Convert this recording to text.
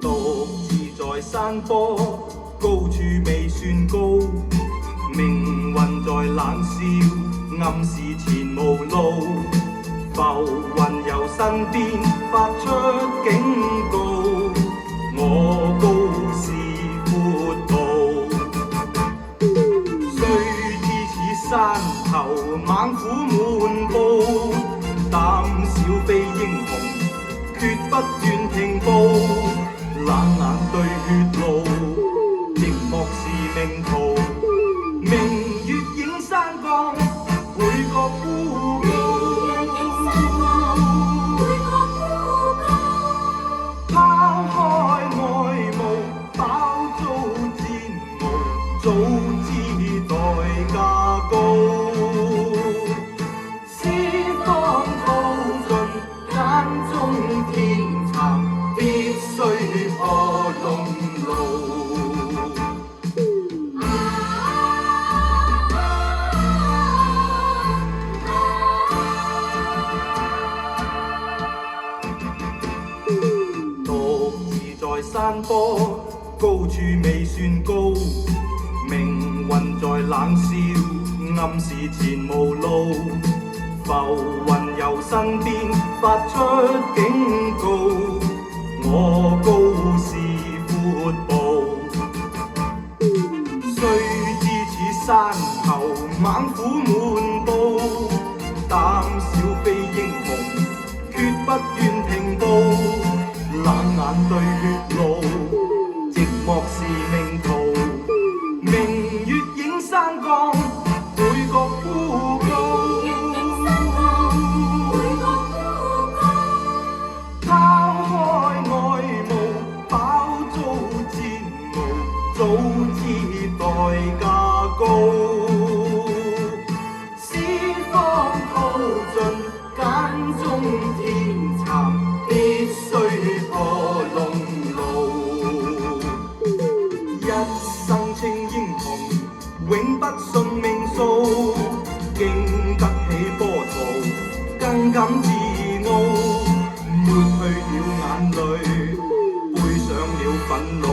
獨自在山坡，高處未算高，命運在冷笑，暗示前無路。浮雲由身邊發出警告，我高是闊步。雖知此山頭猛虎滿布，膽小非英雄，決不願停步。冷眼對血路，寂寞是命途。明月映山崗，倍覺孤傲。拋開愛慕，飽遭煎熬，早知代價高。思方耗盡，眼中天蠶，必須破龍路。獨自在山坡，高處未算高，命運在冷笑，暗示前無路。浮雲由身邊發出警告，我高是闊步。雖知此山頭猛虎滿布，膽小非英雄，決不願停步。冷眼對血路，寂寞是命途。明月映山崗，倍覺孤高。拋開愛慕，飽遭煎熬，早知代價高。思方耗盡，間中天蠶，必須破龍路。一生稱英雄，永不信命數。經得起波濤，更感自傲。抹去了眼淚，背上了憤怒。